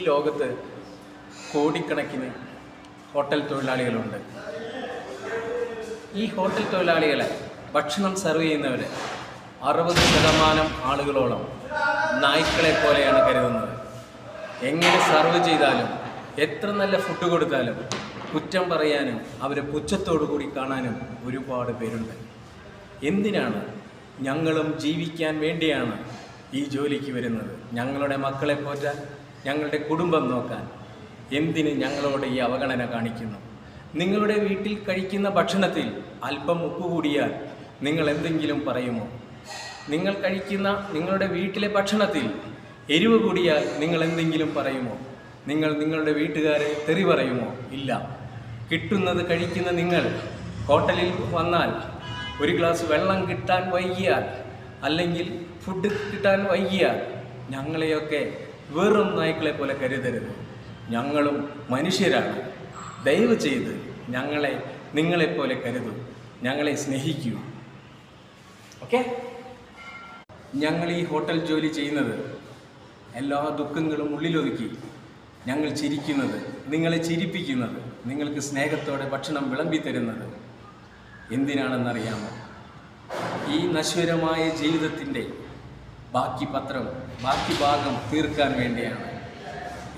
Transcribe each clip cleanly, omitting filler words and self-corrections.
ഈ ലോകത്ത് കോടിക്കണക്കിന് ഹോട്ടൽ തൊഴിലാളികളുണ്ട്. ഈ ഹോട്ടൽ തൊഴിലാളികളെ ഭക്ഷണം സെർവ് ചെയ്യുന്നവർ 60% ആളുകളോളം നായ്ക്കളെ പോലെയാണ് കരുതുന്നത്. എങ്ങനെ സെർവ് ചെയ്താലും എത്ര നല്ല ഫുഡ് കൊടുത്താലും കുറ്റം പറയാനും അവരെ പുച്ഛത്തോടു കൂടി കാണാനും ഒരുപാട് പേരുണ്ട്. എന്തിനാണ്? ഞങ്ങളും ജീവിക്കാൻ വേണ്ടിയാണ് ഈ ജോലിക്ക് വരുന്നത്. ഞങ്ങളുടെ മക്കളെ പോറ്റാൻ, ഞങ്ങളുടെ കുടുംബം നോക്കാൻ. എന്തിന് ഞങ്ങളോട് ഈ അവഗണന കാണിക്കുന്നു? നിങ്ങളുടെ വീട്ടിൽ കഴിക്കുന്ന ഭക്ഷണത്തിൽ അല്പം ഉപ്പ് കൂടിയാൽ നിങ്ങൾ എന്തെങ്കിലും പറയുമോ? നിങ്ങൾ കഴിക്കുന്ന നിങ്ങളുടെ വീട്ടിലെ ഭക്ഷണത്തിൽ എരിവ് കൂടിയാൽ നിങ്ങൾ എന്തെങ്കിലും പറയുമോ? നിങ്ങൾ നിങ്ങളുടെ വീട്ടുകാരെ തെറി പറയുമോ? ഇല്ല. കിട്ടുന്നത് കഴിക്കുന്ന നിങ്ങൾ ഹോട്ടലിൽ വന്നാൽ ഒരു ഗ്ലാസ് വെള്ളം കിട്ടാൻ വൈകിയാൽ, അല്ലെങ്കിൽ ഫുഡ് കിട്ടാൻ വൈകിയാൽ ഞങ്ങളെയൊക്കെ വെറും നായ്ക്കളെ പോലെ കരുതരുത്. ഞങ്ങളും മനുഷ്യരാണ്. ദയവ് ചെയ്ത് ഞങ്ങളെ നിങ്ങളെപ്പോലെ കരുതൂ, ഞങ്ങളെ സ്നേഹിക്കൂ. ഓക്കെ? ഞങ്ങൾ ഈ ഹോട്ടൽ ജോലി ചെയ്യുന്നത് എല്ലാ ദുഃഖങ്ങളും ഉള്ളിലൊതുക്കി ഞങ്ങൾ ചിരിക്കുന്നത്, നിങ്ങളെ ചിരിപ്പിക്കുന്നത്, നിങ്ങൾക്ക് സ്നേഹത്തോടെ ഭക്ഷണം വിളമ്പി തരുന്നത് എന്തിനാണെന്നറിയാമോ? ഈ നശ്വരമായ ജീവിതത്തിൻ്റെ ബാക്കി ഭാഗം തീർക്കാൻ വേണ്ടിയാണ്.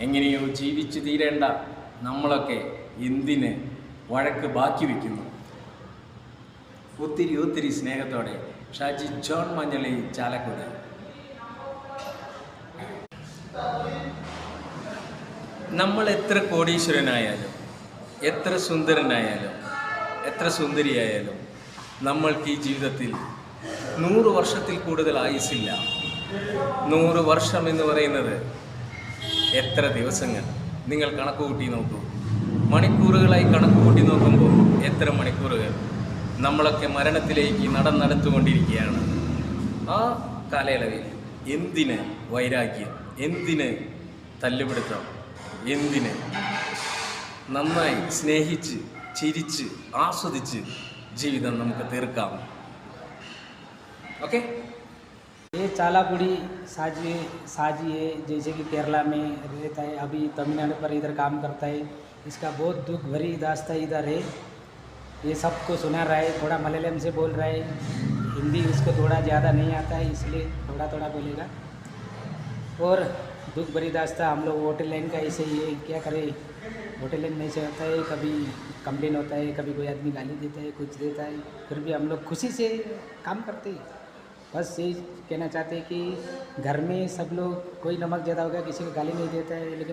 എങ്ങനെയോ ജീവിച്ചു തീരേണ്ട നമ്മളൊക്കെ എന്തിന് വഴക്ക് ബാക്കി വയ്ക്കുന്നു? ഒത്തിരി സ്നേഹത്തോടെ ഷാജി ജോൺ മഞ്ഞളി, ചാലക്കുടി. നമ്മൾ എത്ര കോടീശ്വരനായാലും, എത്ര സുന്ദരനായാലും, എത്ര സുന്ദരിയായാലും നമ്മൾക്ക് ഈ ജീവിതത്തിൽ 100 വർഷത്തിൽ കൂടുതൽ ആയുസ്സില്ല. 100 വർഷം എന്ന് പറയുന്നത് എത്ര ദിവസങ്ങൾ? നിങ്ങൾ കണക്ക് കൂട്ടി നോക്കൂ. മണിക്കൂറുകളായി കണക്ക് കൂട്ടി നോക്കുമ്പോൾ എത്ര മണിക്കൂറുകൾ? നമ്മളൊക്കെ മരണത്തിലേക്ക് നടന്നെടുത്തുകൊണ്ടിരിക്കുകയാണ്. ആ കാലയളവിൽ എന്തിന് വൈരാഗ്യം? എന്തിന് തല്ലുപിടുത്തം? എന്തിന്? നന്നായി സ്നേഹിച്ച് ചിരിച്ച് ആസ്വദിച്ച് ജീവിതം നമുക്ക് തീർക്കാം. ओके? ये चालाकुड़ी साजी है, जैसे कि केरला में रहता है, अभी तमिलनाडु पर इधर काम करता है. इसका बहुत दुख भरी दास्तां इधर है. ये सबको सुना रहा है. थोड़ा मलयालम से बोल रहा है, हिंदी उसको थोड़ा ज़्यादा नहीं आता है, इसलिए थोड़ा बोलेगा. और दुख भरी दास्तां हम लोग होटल लाइन का ऐसे ही है. क्या करें, होटल लाइन में से होता है, कभी कंप्लेन होता है, कभी कोई आदमी गाली देता है, कुछ देता है, फिर भी हम लोग खुशी से काम करते हैं. बस यही कहना चाहते हैं कि घर में सब लोग, कोई नमक ज़्यादा हो गया किसी को गाली नहीं देता है, लेकिन